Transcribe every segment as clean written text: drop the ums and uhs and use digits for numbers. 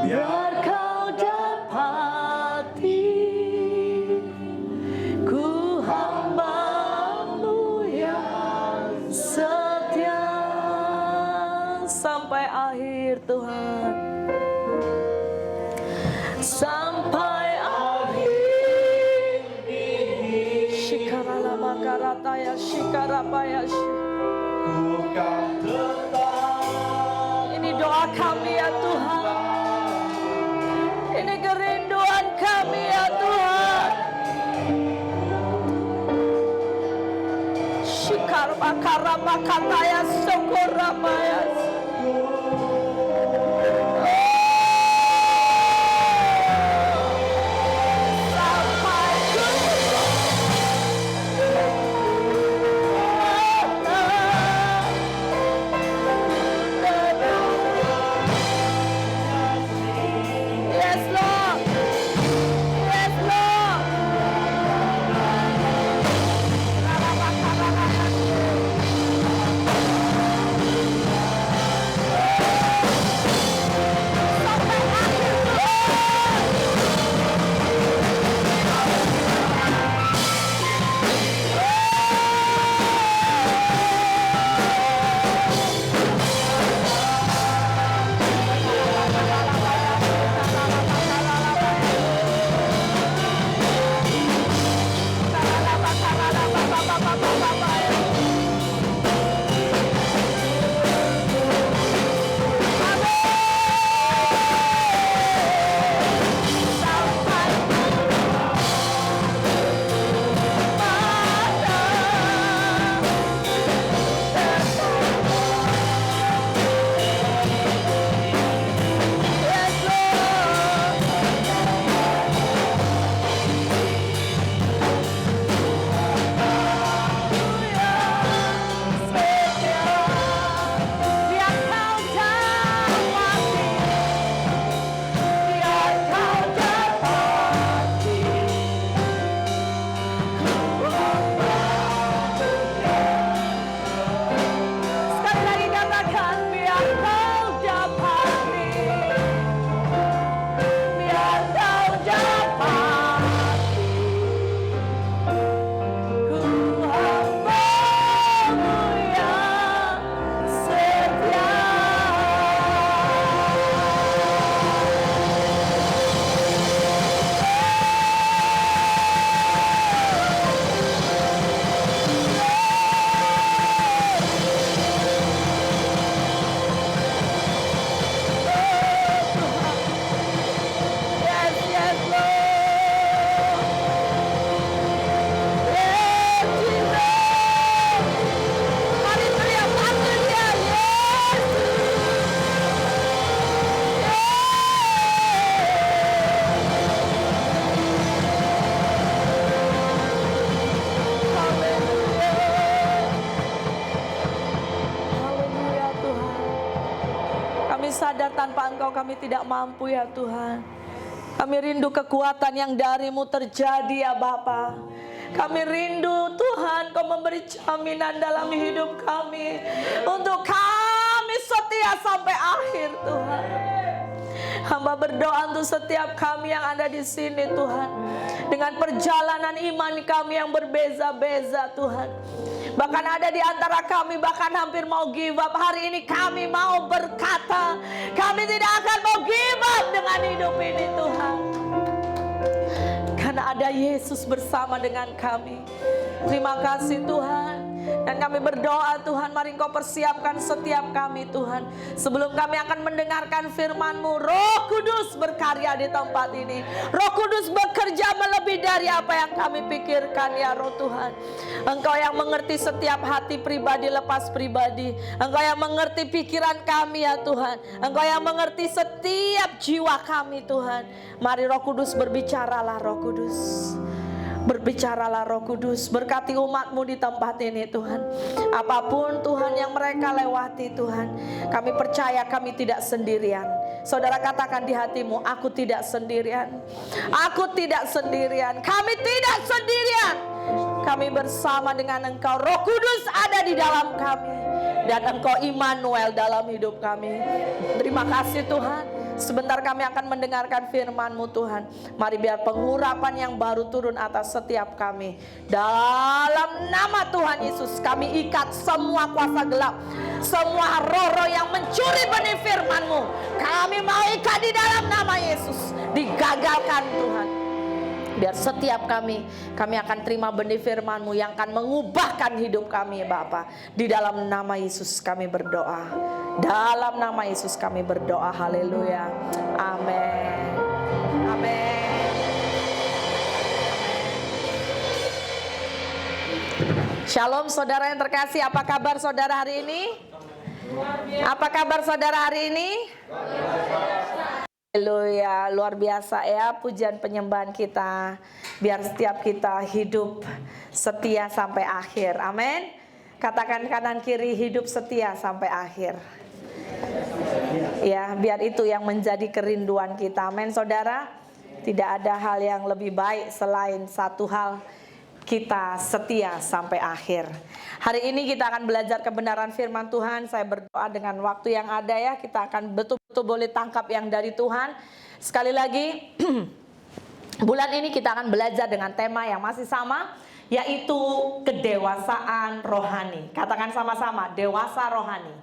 biar kau dapati, ku hamba-Mu yang setia sampai akhir Tuhan, sampai akhir. Shikarala makarataya shikarapaya. Ini doa kami ya Tuhan, ini kerinduan kami ya Tuhan. Shikarapakaramakarataya sokorapaya. Sadar tanpa Engkau kami tidak mampu ya Tuhan. Kami rindu kekuatan yang dari-Mu terjadi ya Bapa. Kami rindu Tuhan Kau memberi jaminan dalam hidup kami, untuk kami setia sampai akhir Tuhan. Hamba berdoa untuk setiap kami yang ada di sini Tuhan, dengan perjalanan iman kami yang berbeza-beza Tuhan. Bahkan ada di antara kami bahkan hampir mau give up. Hari ini kami mau berkata, kami tidak akan mau give up dengan hidup ini Tuhan, karena ada Yesus bersama dengan kami. Terima kasih Tuhan. Dan kami berdoa Tuhan, mari Engkau persiapkan setiap kami Tuhan. Sebelum kami akan mendengarkan firman-Mu, Roh Kudus berkarya di tempat ini. Roh Kudus bekerja melebihi dari apa yang kami pikirkan ya Roh Tuhan. Engkau yang mengerti setiap hati pribadi lepas pribadi. Engkau yang mengerti pikiran kami ya Tuhan. Engkau yang mengerti setiap jiwa kami Tuhan. Mari Roh Kudus berbicaralah Roh Kudus. Berbicaralah Roh Kudus, berkati umat-Mu di tempat ini Tuhan. Apapun Tuhan yang mereka lewati Tuhan, kami percaya kami tidak sendirian. Saudara katakan di hatimu, aku tidak sendirian. Aku tidak sendirian. Kami tidak sendirian. Kami bersama dengan Engkau. Roh Kudus ada di dalam kami, dan Engkau Immanuel dalam hidup kami. Terima kasih Tuhan. Sebentar kami akan mendengarkan firman-Mu Tuhan. Mari biar pengurapan yang baru turun atas setiap kami. Dalam nama Tuhan Yesus, kami ikat semua kuasa gelap, semua roh-roh yang mencuri benih firman-Mu. Kami mau ikat di dalam nama Yesus. Digagalkan Tuhan. Biar setiap kami akan terima benih firman-Mu yang akan mengubahkan hidup kami, Bapa. Di dalam nama Yesus kami berdoa. Dalam nama Yesus kami berdoa. Haleluya. Amin. Amin. Shalom saudara yang terkasih. Apa kabar saudara hari ini? Apa kabar saudara hari ini? Haleluya, luar biasa ya pujian penyembahan kita. Biar setiap kita hidup setia sampai akhir. Amin. Katakan kanan kiri, hidup setia sampai akhir. Ya, biar itu yang menjadi kerinduan kita. Amin saudara. Tidak ada hal yang lebih baik selain satu hal, kita setia sampai akhir. Hari ini kita akan belajar kebenaran firman Tuhan. Saya berdoa dengan waktu yang ada ya, kita akan betul-betul boleh tangkap yang dari Tuhan. Sekali lagi, bulan ini kita akan belajar dengan tema yang masih sama, yaitu kedewasaan rohani. Katakan sama-sama, dewasa rohani.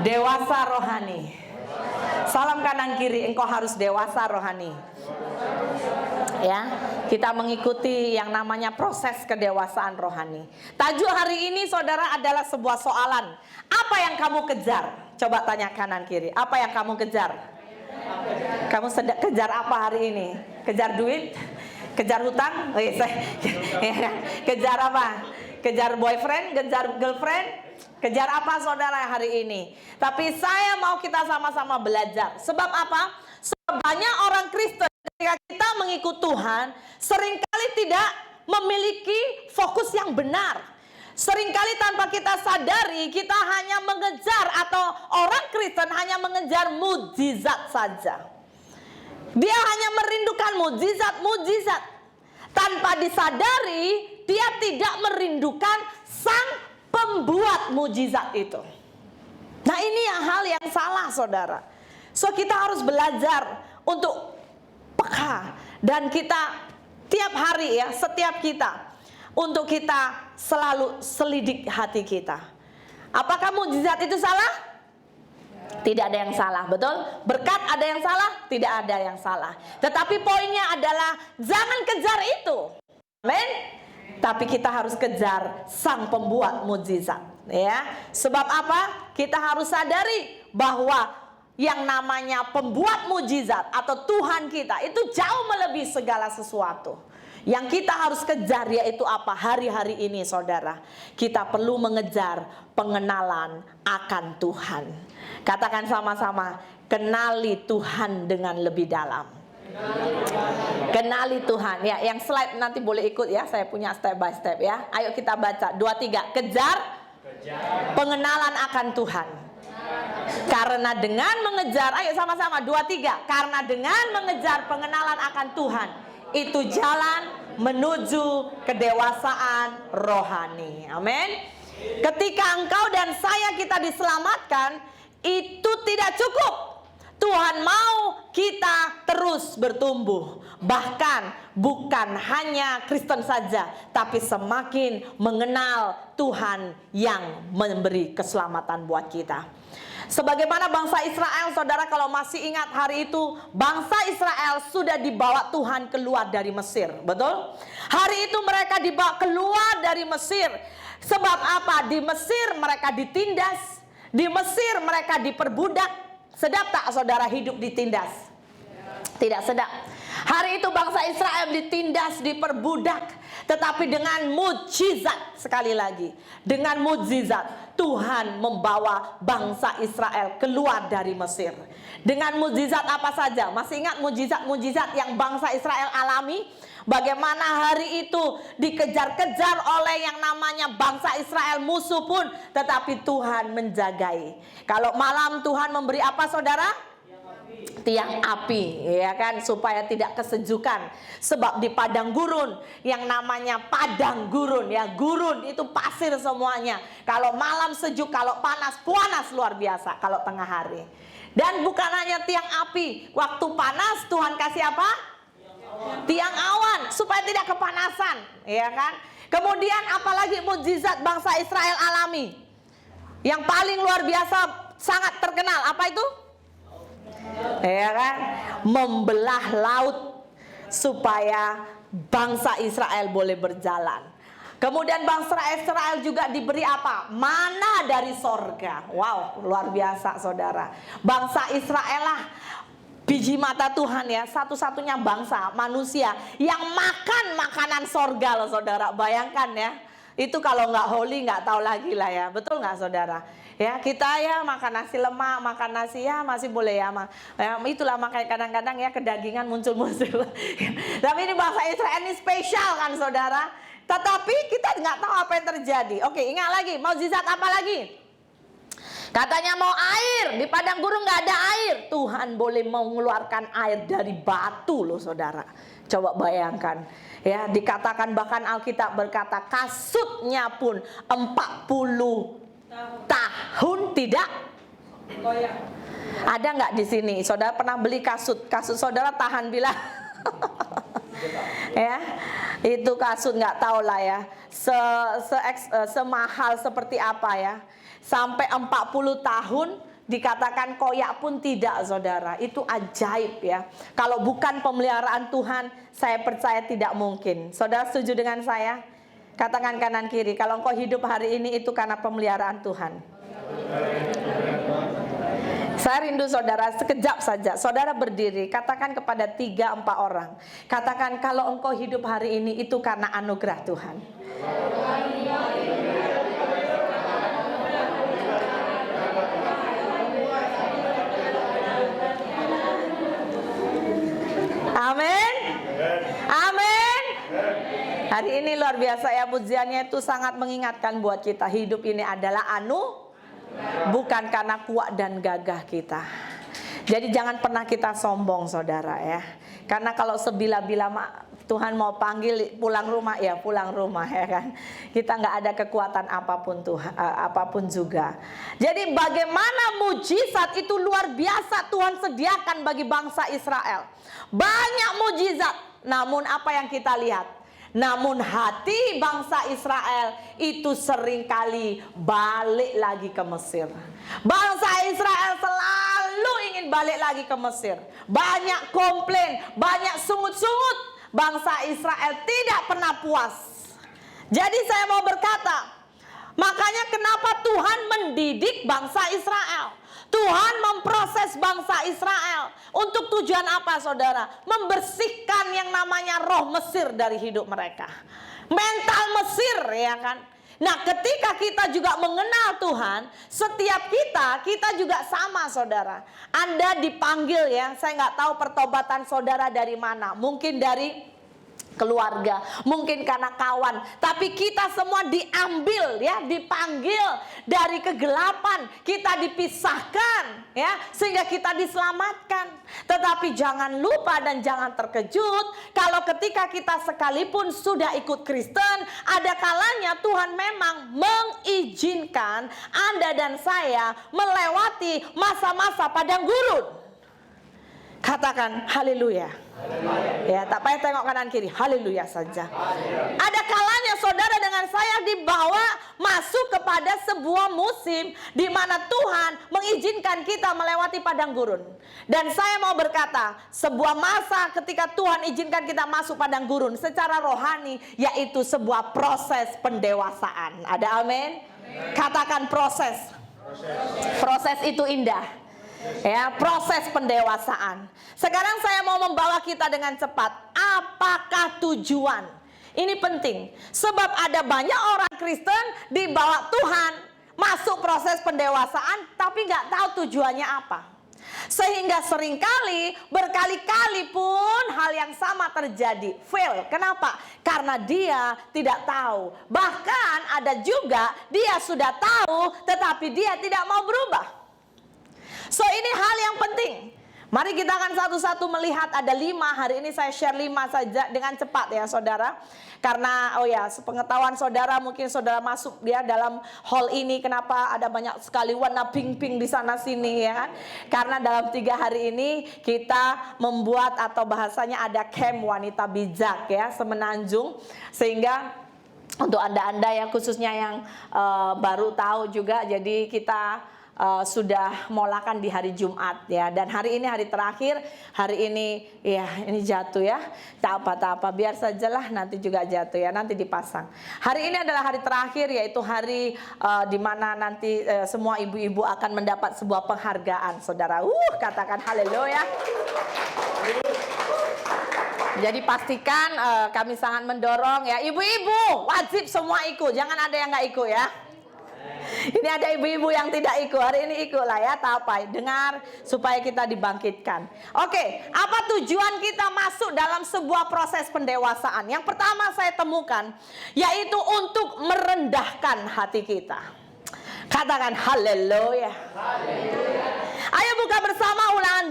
Dewasa rohani. Salam kanan kiri, engkau harus dewasa rohani. Ya, kita mengikuti yang namanya proses kedewasaan rohani. Tajuk hari ini saudara adalah sebuah soalan. Apa yang kamu kejar? Coba tanya kanan kiri. Apa yang kamu kejar? Kamu sedang kejar apa hari ini? Kejar duit? Kejar hutang? Kejar apa? Kejar boyfriend? Kejar girlfriend? Kejar apa saudara hari ini? Tapi saya mau kita sama-sama belajar. Sebab apa? Sebab banyak orang Kristen ketika kita mengikut Tuhan, seringkali tidak memiliki fokus yang benar. Seringkali tanpa kita sadari, kita hanya mengejar, atau orang Kristen hanya mengejar mujizat saja. Dia hanya merindukan mujizat-mujizat. Tanpa disadari, dia tidak merindukan sang pembuat mujizat itu. Nah, ini hal yang salah saudara. So kita harus belajar untuk peka, dan kita tiap hari ya, setiap kita, untuk kita selalu selidik hati kita. Apakah mujizat itu salah? Tidak ada yang salah, betul? Berkat ada yang salah? Tidak ada yang salah. Tetapi poinnya adalah jangan kejar itu. Amin. Tapi kita harus kejar sang pembuat mujizat, ya. Sebab apa? Kita harus sadari bahwa yang namanya pembuat mujizat atau Tuhan kita itu jauh melebihi segala sesuatu. Yang kita harus kejar yaitu apa? Hari-hari ini saudara, kita perlu mengejar pengenalan akan Tuhan. Katakan sama-sama, kenali Tuhan dengan lebih dalam. Kenali Tuhan ya. Yang slide nanti boleh ikut ya, saya punya step by step ya. Ayo kita baca 2, 3. Kejar pengenalan akan Tuhan. Karena dengan mengejar, ayo sama-sama 2, 3. Karena dengan mengejar pengenalan akan Tuhan, itu jalan menuju kedewasaan rohani. Amin. Ketika engkau dan saya kita diselamatkan, itu tidak cukup. Tuhan mau kita terus bertumbuh. Bahkan bukan hanya Kristen saja, tapi semakin mengenal Tuhan yang memberi keselamatan buat kita. Sebagaimana bangsa Israel, saudara, kalau masih ingat hari itu, bangsa Israel sudah dibawa Tuhan keluar dari Mesir, betul? Hari itu mereka dibawa keluar dari Mesir. Sebab apa? Di Mesir mereka ditindas, di Mesir mereka diperbudak. Sedap tak saudara hidup ditindas? Tidak sedap. Hari itu bangsa Israel ditindas, diperbudak. Tetapi dengan mujizat, sekali lagi, dengan mujizat Tuhan membawa bangsa Israel keluar dari Mesir. Dengan mujizat apa saja? Masih ingat mujizat-mujizat yang bangsa Israel alami? Bagaimana hari itu dikejar-kejar oleh yang namanya bangsa Israel, musuh pun, tetapi Tuhan menjagai. Kalau malam Tuhan memberi apa saudara? Tiang api, ya kan, supaya tidak kesejukan. Sebab di padang gurun, yang namanya padang gurun, ya, gurun itu pasir semuanya. Kalau malam sejuk, kalau panas luar biasa kalau tengah hari. Dan bukan hanya tiang api, waktu panas Tuhan kasih apa? Tiang awan supaya tidak kepanasan, ya kan? Kemudian apalagi mukjizat bangsa Israel alami yang paling luar biasa, sangat terkenal, apa itu? Ya kan? Membelah laut supaya bangsa Israel boleh berjalan. Kemudian bangsa Israel juga diberi apa? Mana dari sorga. Wow, luar biasa saudara. Bangsa Israel lah biji mata Tuhan ya, satu-satunya bangsa manusia yang makan makanan sorga loh saudara. Bayangkan ya, itu kalau nggak holy nggak tahu lagi lah ya. Betul nggak saudara? Ya kita ya makan nasi lemak, makan nasi ya masih boleh ya, itulah makanya kadang-kadang ya kedagingan muncul-muncul. Tapi ini bangsa Israel ini spesial kan saudara. Tetapi kita nggak tahu apa yang terjadi. Oke, ingat lagi, mukjizat apa lagi? Katanya mau air, di padang gurun nggak ada air. Tuhan boleh mengeluarkan air dari batu loh saudara. Coba bayangkan. Ya, dikatakan bahkan Alkitab berkata kasutnya pun 40 tahun tidak goyang. Ada nggak di sini? Saudara pernah beli kasut? Kasut saudara tahan bilang ya, itu kasut nggak tahu lah ya, semahal seperti apa ya, sampai 40 tahun dikatakan koyak pun tidak saudara. Itu ajaib ya. Kalau bukan pemeliharaan Tuhan, saya percaya tidak mungkin. Saudara setuju dengan saya? Katakan kanan kiri, kalau engkau hidup hari ini itu karena pemeliharaan Tuhan. Saya rindu saudara, sekejap saja saudara berdiri, katakan kepada 3-4 orang, katakan kalau engkau hidup hari ini itu karena anugerah Tuhan. Amin. Amin. Hari ini luar biasa ya, pujiannya itu sangat mengingatkan buat kita, hidup ini adalah bukan karena kuat dan gagah kita. Jadi jangan pernah kita sombong saudara ya. Karena kalau sebila-bila Tuhan mau panggil pulang rumah ya pulang rumah ya kan. Kita nggak ada kekuatan apapun Tuhan, apapun juga. Jadi bagaimana mujizat itu luar biasa Tuhan sediakan bagi bangsa Israel. Banyak mujizat, namun apa yang kita lihat? Namun hati bangsa Israel itu seringkali balik lagi ke Mesir. Bangsa Israel selalu ingin balik lagi ke Mesir. Banyak komplain, banyak sungut-sungut. Bangsa Israel tidak pernah puas. Jadi saya mau berkata, makanya kenapa Tuhan mendidik bangsa Israel? Tuhan memproses bangsa Israel. Untuk tujuan apa saudara? Membersihkan yang namanya roh Mesir dari hidup mereka. Mental Mesir ya kan. Nah ketika kita juga mengenal Tuhan, setiap kita juga sama saudara. Anda dipanggil ya, saya nggak tahu pertobatan saudara dari mana. Mungkin dari keluarga, mungkin karena kawan, tapi kita semua diambil ya, dipanggil dari kegelapan, kita dipisahkan ya, sehingga kita diselamatkan. Tetapi jangan lupa dan jangan terkejut kalau ketika kita sekalipun sudah ikut Kristen, ada kalanya Tuhan memang mengizinkan Anda dan saya melewati masa-masa padang gurun. Katakan haleluya. Ya, tak payah tengok kanan kiri, haleluya saja. Ada kalanya saudara dengan saya dibawa masuk kepada sebuah musim di mana Tuhan mengizinkan kita melewati padang gurun. Dan saya mau berkata, sebuah masa ketika Tuhan izinkan kita masuk padang gurun secara rohani, yaitu sebuah proses pendewasaan. Ada amin? Katakan proses. Proses itu indah. Ya, proses pendewasaan. Sekarang saya mau membawa kita dengan cepat. Apakah tujuan? Ini penting. Sebab ada banyak orang Kristen dibawa Tuhan masuk proses pendewasaan, tapi nggak tahu tujuannya apa. Sehingga seringkali, berkali-kali pun hal yang sama terjadi. Fail. Kenapa? Karena dia tidak tahu. Bahkan ada juga dia sudah tahu, tetapi dia tidak mau berubah. So ini hal yang penting. Mari kita akan satu-satu melihat, ada 5. Hari ini saya share 5 saja dengan cepat ya saudara. Karena sepengetahuan saudara, mungkin saudara masuk dia dalam hall ini, kenapa ada banyak sekali warna pink-pink di sana sini ya kan? Karena dalam 3 hari ini kita membuat, atau bahasanya ada camp wanita bijak ya, Semenanjung. Sehingga untuk Anda-Anda yang khususnya yang baru tahu juga, jadi kita sudah molakan di hari Jumat ya, dan hari ini hari terakhir. Hari ini ya, ini jatuh ya, tak apa-apa, biar sajalah, nanti juga jatuh ya, nanti dipasang. Hari ini adalah hari terakhir, yaitu hari di mana nanti semua ibu-ibu akan mendapat sebuah penghargaan saudara. Katakan haleluya. Jadi pastikan kami sangat mendorong ya, ibu-ibu wajib semua ikut, jangan ada yang nggak ikut ya. Ini ada ibu-ibu yang tidak ikut, hari ini ikutlah ya, tapai, dengar supaya kita dibangkitkan. Oke, apa tujuan kita masuk dalam sebuah proses pendewasaan? Yang pertama saya temukan, yaitu untuk merendahkan hati kita. Katakan haleluya. Ayo buka bersama Ulangan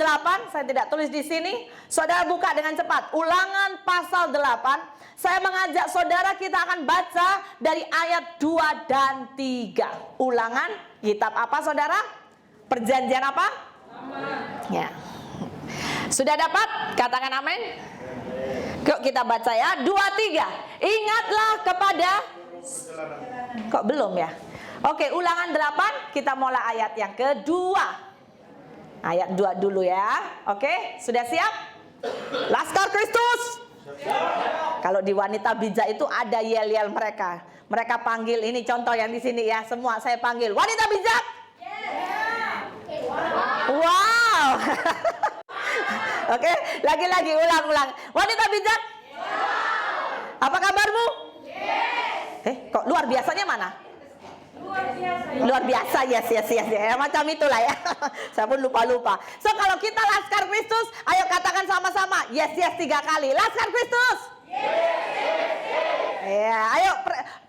8, saya tidak tulis di sini. Saudara buka dengan cepat, Ulangan pasal 8. Saya mengajak saudara, kita akan baca dari ayat 2 dan 3. Ulangan, kitab apa saudara? Perjanjian apa? Ya. Sudah dapat? Katakan amin. Yuk kita baca ya, 2, 3. Ingatlah kepada... Kok belum ya? Oke, Ulangan 8, kita mulai ayat yang kedua. Ayat 2 dulu ya. Oke, sudah siap? Laskar Kristus. Kalau di wanita bijak itu ada yel-yel mereka. Mereka panggil, ini contoh yang di sini ya, semua saya panggil wanita bijak. Wow. Oke, lagi-lagi ulang-ulang. Wanita bijak. Apa kabarmu? Kok luar biasanya mana? Luar biasa, yes. Macam itulah ya. Saya pun lupa-lupa. So kalau kita Laskar Kristus, ayo katakan sama-sama, yes 3 kali. Laskar Kristus. Yes. Ya, ayo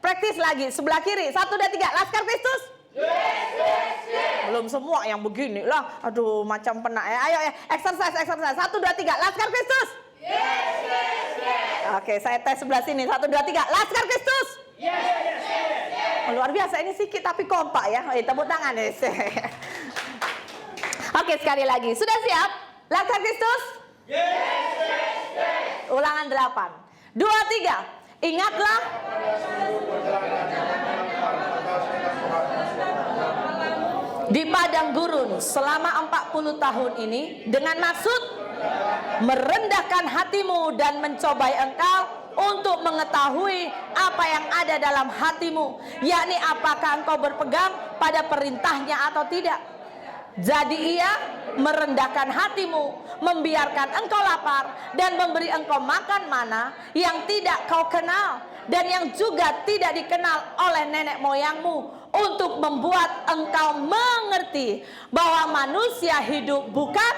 praktis lagi sebelah kiri. 1, 2, 3. Laskar Kristus. Yes. Belum semua yang begini lah. Aduh, macam pernah ya. Ayo exercise. 1, 2, 3. Laskar Kristus. Yes. Oke, saya tes sebelah sini. 1, 2, 3. Laskar Kristus. Yes. Luar biasa, ini sedikit tapi kompak ya. Tepuk tangan ya. Oke, sekali lagi. Sudah siap? Laskar Kristus? Yes. Ulangan 8. 2, 3. Ingatlah. Di padang gurun selama 40 tahun ini dengan maksud merendahkan hatimu dan mencobai engkau untuk mengetahui apa yang ada dalam hatimu, yakni apakah engkau berpegang pada perintahnya atau tidak. Jadi ia merendahkan hatimu, membiarkan engkau lapar dan memberi engkau makan mana yang tidak kau kenal dan yang juga tidak dikenal oleh nenek moyangmu, untuk membuat engkau mengerti bahwa manusia hidup bukan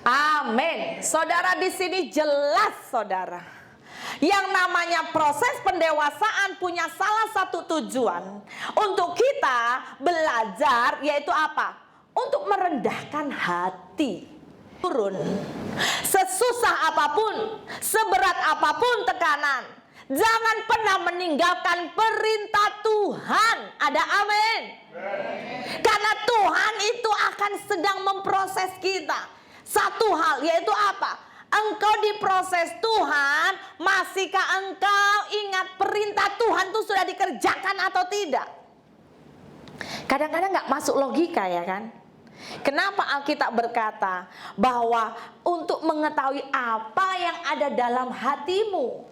amin. Saudara, di sini jelas saudara, yang namanya proses pendewasaan punya salah satu tujuan untuk kita belajar, yaitu apa? Untuk merendahkan hati. Turun, sesusah apapun, seberat apapun tekanan, jangan pernah meninggalkan perintah Tuhan. Ada amin? Karena Tuhan itu akan sedang memproses kita. Satu hal, yaitu apa? Engkau diproses Tuhan, masihkah engkau ingat perintah Tuhan itu sudah dikerjakan atau tidak? Kadang-kadang nggak masuk logika ya kan? Kenapa Alkitab berkata bahwa untuk mengetahui apa yang ada dalam hatimu?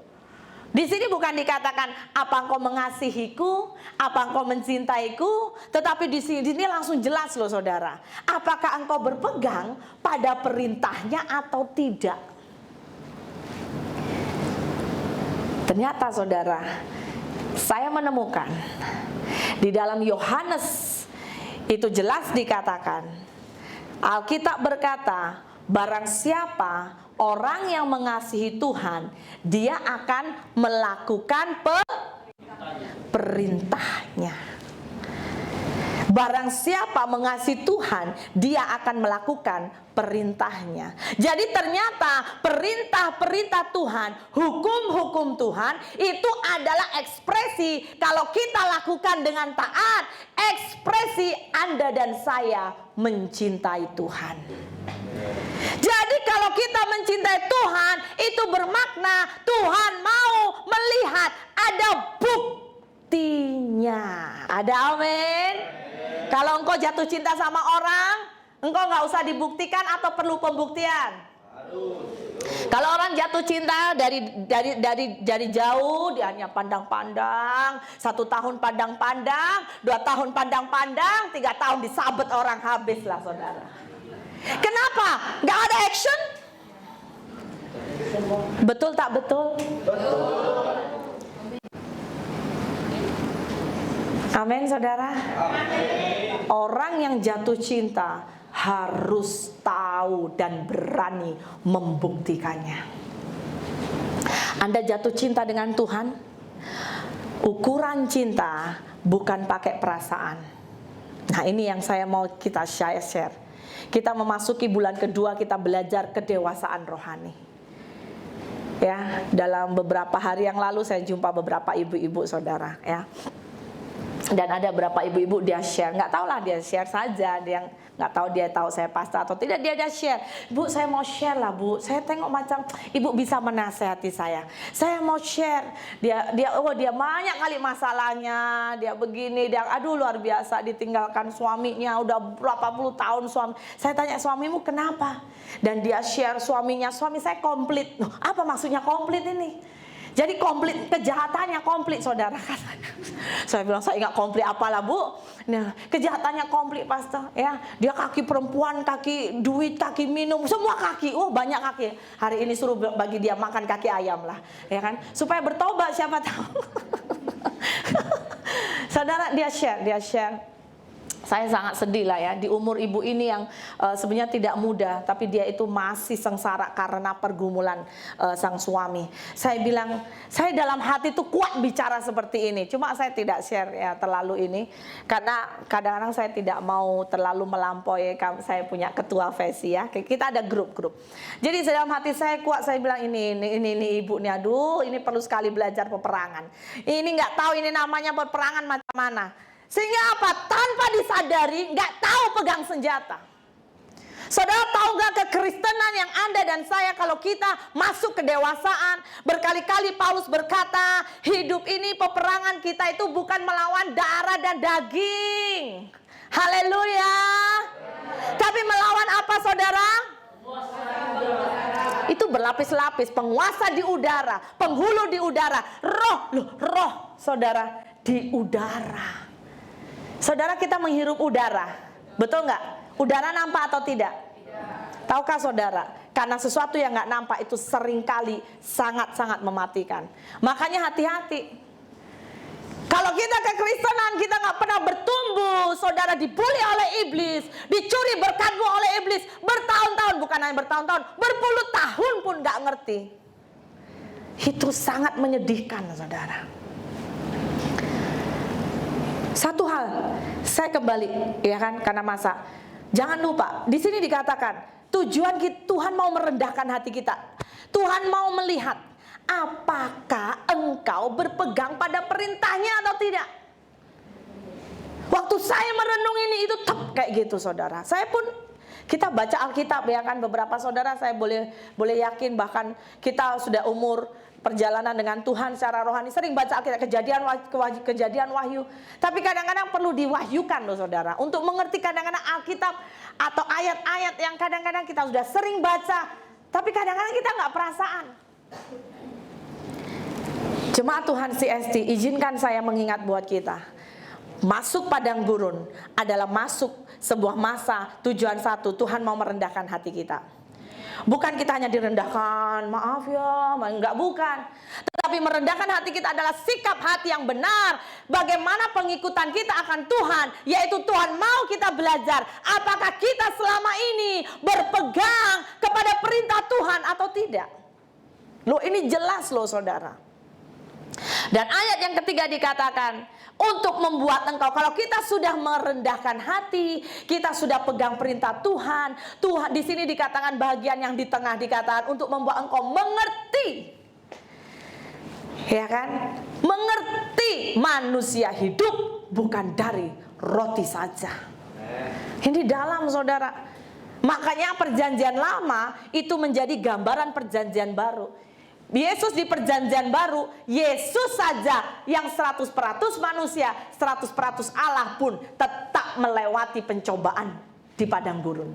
Di sini bukan dikatakan apa engkau mengasihiku, apa engkau mencintaiku, tetapi di sini langsung jelas loh saudara. Apakah engkau berpegang pada perintahnya atau tidak? Ternyata saudara, saya menemukan di dalam Yohanes itu jelas dikatakan, Alkitab berkata, barang siapa orang yang mengasihi Tuhan, dia akan melakukan perintahnya. Barang siapa mengasihi Tuhan, dia akan melakukan perintahnya. Jadi ternyata perintah-perintah Tuhan, hukum-hukum Tuhan itu adalah ekspresi kalau kita lakukan dengan taat, ekspresi Anda dan saya mencintai Tuhan. Jadi kalau kita mencintai Tuhan, itu bermakna Tuhan mau melihat ada buktinya. Ada amin. Kalau engkau jatuh cinta sama orang, engkau nggak usah dibuktikan atau perlu pembuktian. Kalau orang jatuh cinta dari jauh, dia hanya pandang-pandang, 1 tahun pandang-pandang, 2 tahun pandang-pandang, 3 tahun disabet orang, habislah saudara. Kenapa? Nggak ada action? Betul tak betul? Amin saudara. Orang yang jatuh cinta harus tahu dan berani membuktikannya. Anda jatuh cinta dengan Tuhan, ukuran cinta bukan pakai perasaan. Nah, ini yang saya mau kita share. Kita memasuki bulan kedua, kita belajar kedewasaan rohani. Ya, dalam beberapa hari yang lalu saya jumpa beberapa ibu-ibu saudara, ya. Dan ada beberapa ibu-ibu dia share, nggak tahu lah dia share saja, dia nggak tahu dia tahu saya pastor atau tidak, dia share. Bu, saya mau share lah bu, saya tengok macam ibu bisa menasehati saya mau share. Dia banyak kali masalahnya, dia begini, dia aduh luar biasa, ditinggalkan suaminya udah berapa puluh tahun suami. Saya tanya, suamimu kenapa? Dan dia share suaminya, suami saya komplit. Loh, apa maksudnya komplit ini? Jadi komplit, kejahatannya komplit saudara. Saya bilang, saya nggak komplit apalah bu. Nah, kejahatannya komplit pastor, ya. Dia kaki perempuan, kaki duit, kaki minum, semua kaki. Oh banyak kaki. Hari ini suruh bagi dia makan kaki ayam lah, ya kan? Supaya bertobat, siapa tahu. Saudara, dia share. Saya sangat sedih lah ya, di umur ibu ini yang sebenarnya tidak muda, tapi dia itu masih sengsara karena pergumulan sang suami. Saya bilang, saya dalam hati itu kuat bicara seperti ini, cuma saya tidak share ya terlalu ini, karena kadang-kadang saya tidak mau terlalu melampaui. Saya punya ketua vesi ya, kita ada grup-grup. Jadi dalam hati saya kuat, saya bilang ini ibu nih, aduh ini perlu sekali belajar peperangan. Ini nggak tahu ini namanya peperangan macam mana. Sehingga apa? Tanpa disadari, nggak tahu pegang senjata. Saudara tahu nggak kekristenan yang Anda dan saya kalau kita masuk kedewasaan, berkali-kali Paulus berkata, hidup ini peperangan kita itu bukan melawan darah dan daging. Haleluya. Tapi melawan apa saudara? Itu berlapis-lapis, penguasa di udara, penghulu di udara, roh saudara di udara. Saudara, kita menghirup udara, betul nggak? Udara nampak atau tidak? Tahukah saudara? Karena sesuatu yang nggak nampak itu seringkali sangat-sangat mematikan. Makanya hati-hati. Kalau kita kekristenan, kita nggak pernah bertumbuh, saudara, dibully oleh iblis, dicuri berkatmu oleh iblis, bertahun-tahun, bukan hanya bertahun-tahun, berpuluh tahun pun nggak ngerti. Itu sangat menyedihkan, saudara. Satu hal, saya kembali, ya kan, karena masa. Jangan lupa, di sini dikatakan tujuan Tuhan mau merendahkan hati kita. Tuhan mau melihat apakah engkau berpegang pada perintahnya atau tidak. Waktu saya merenung ini itu kayak gitu, saudara. Saya pun, kita baca Alkitab, ya kan, beberapa saudara saya boleh yakin bahkan kita sudah umur perjalanan dengan Tuhan secara rohani, sering baca Alkitab, kejadian wahyu. Tapi kadang-kadang perlu diwahyukan loh saudara, untuk mengerti kadang-kadang Alkitab atau ayat-ayat yang kadang-kadang kita sudah sering baca, tapi kadang-kadang kita nggak perasaan. Jemaat Tuhan CST, izinkan saya mengingat buat kita, masuk padang gurun adalah masuk sebuah masa, tujuan satu, Tuhan mau merendahkan hati kita. Bukan kita hanya direndahkan, maaf ya, enggak, bukan. Tetapi merendahkan hati kita adalah sikap hati yang benar. Bagaimana pengikutan kita akan Tuhan, yaitu Tuhan mau kita belajar apakah kita selama ini berpegang kepada perintah Tuhan atau tidak. Loh, ini jelas loh saudara. Dan ayat yang ketiga dikatakan, untuk membuat engkau, kalau kita sudah merendahkan hati, kita sudah pegang perintah Tuhan. Tuhan di sini dikatakan bagian yang di tengah dikatakan untuk membuat engkau mengerti. Ya kan? Mengerti manusia hidup bukan dari roti saja. Ini dalam, saudara. Makanya perjanjian lama itu menjadi gambaran perjanjian baru. Yesus di perjanjian baru, Yesus saja yang 100% manusia, 100% Allah pun tetap melewati pencobaan di padang gurun.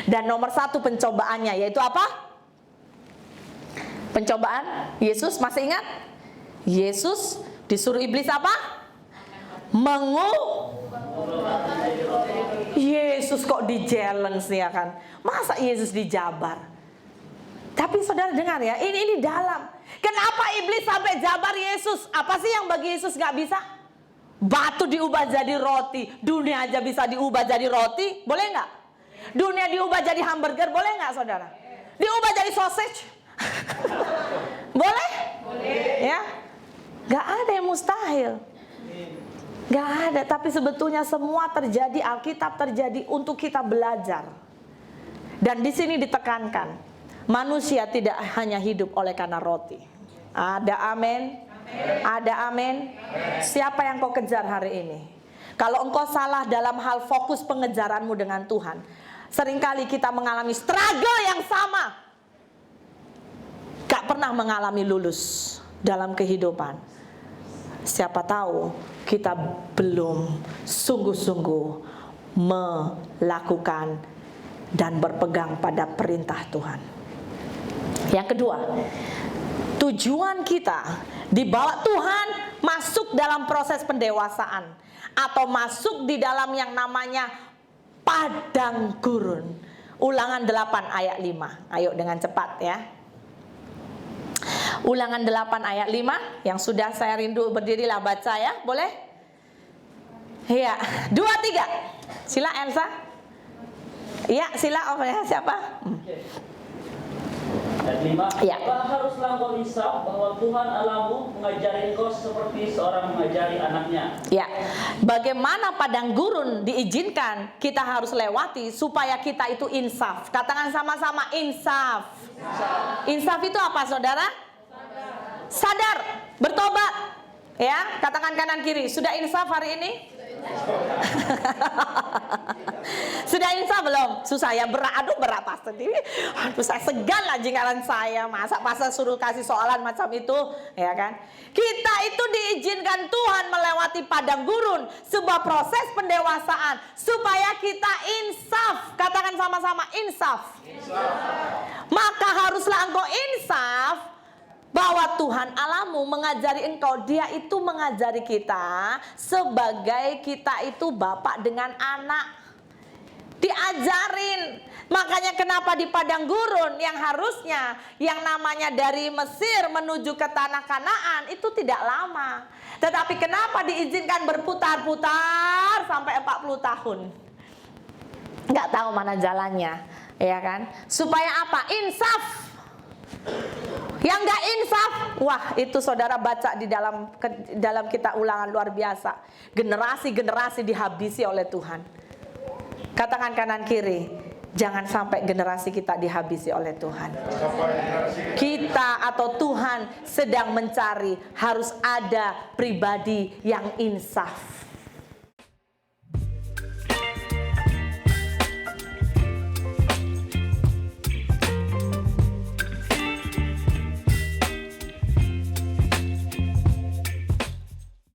Dan nomor satu pencobaannya yaitu apa? Pencobaan Yesus, masih ingat? Yesus disuruh iblis apa? Yesus kok di challenge ya kan? Masa Yesus dijabar? Tapi saudara dengar ya, ini dalam. Kenapa iblis sampai jabar Yesus? Apa sih yang bagi Yesus gak bisa? Batu diubah jadi roti. Dunia aja bisa diubah jadi roti, boleh gak? Dunia diubah jadi hamburger, boleh gak saudara? Diubah jadi sausage? Boleh? Ya? Gak ada yang mustahil. Gak ada, tapi sebetulnya semua terjadi, Alkitab terjadi untuk kita belajar. Dan di sini ditekankan, manusia tidak hanya hidup oleh karena roti. Ada amin? Ada amin? Siapa yang kau kejar hari ini? Kalau engkau salah dalam hal fokus pengejaranmu dengan Tuhan, seringkali kita mengalami struggle yang sama. Gak pernah mengalami lulus dalam kehidupan. Siapa tahu kita belum sungguh-sungguh melakukan dan berpegang pada perintah Tuhan. Yang kedua, tujuan kita dibawa Tuhan masuk dalam proses pendewasaan atau masuk di dalam yang namanya padang gurun. Ulangan 8 ayat 5. Ayo dengan cepat ya. Ulangan 8 ayat 5 yang sudah saya rindu, berdirilah baca ya, boleh? Iya, 2, 3. Sila Elsa. Iya, sila siapa? Dan 5, ya. Haruslah engkau insaf bahwa Tuhan Allahmu mengajari engkau seperti seorang mengajari anaknya. Ya, bagaimana padang gurun diizinkan kita harus lewati supaya kita itu insaf. Katakan sama-sama insaf. Insaf itu apa saudara? Sadar, bertobat. Ya, katakan kanan kiri. Sudah insaf hari ini? Sudah insaf belum? Susah ya, berat pastor. Aduh, saya segan lah jingkaran saya. Masa pastor suruh kasih soalan macam itu, ya kan? Kita itu diizinkan Tuhan melewati padang gurun, sebuah proses pendewasaan supaya kita insaf. Katakan sama-sama insaf. Maka haruslah engkau insaf bahwa Tuhan Allahmu mengajari engkau. Dia itu mengajari kita sebagai kita itu bapak dengan anak. Diajarin. Makanya kenapa di padang gurun yang harusnya yang namanya dari Mesir menuju ke tanah Kanaan itu tidak lama. Tetapi kenapa diizinkan berputar-putar sampai 40 tahun? Nggak tahu mana jalannya, ya kan? Supaya apa? Insaf. Yang gak insaf, wah itu saudara baca di dalam kitab Ulangan luar biasa. Generasi-generasi dihabisi oleh Tuhan. Katakan kanan kiri, jangan sampai generasi kita dihabisi oleh Tuhan. Kita atau Tuhan sedang mencari harus ada pribadi yang insaf.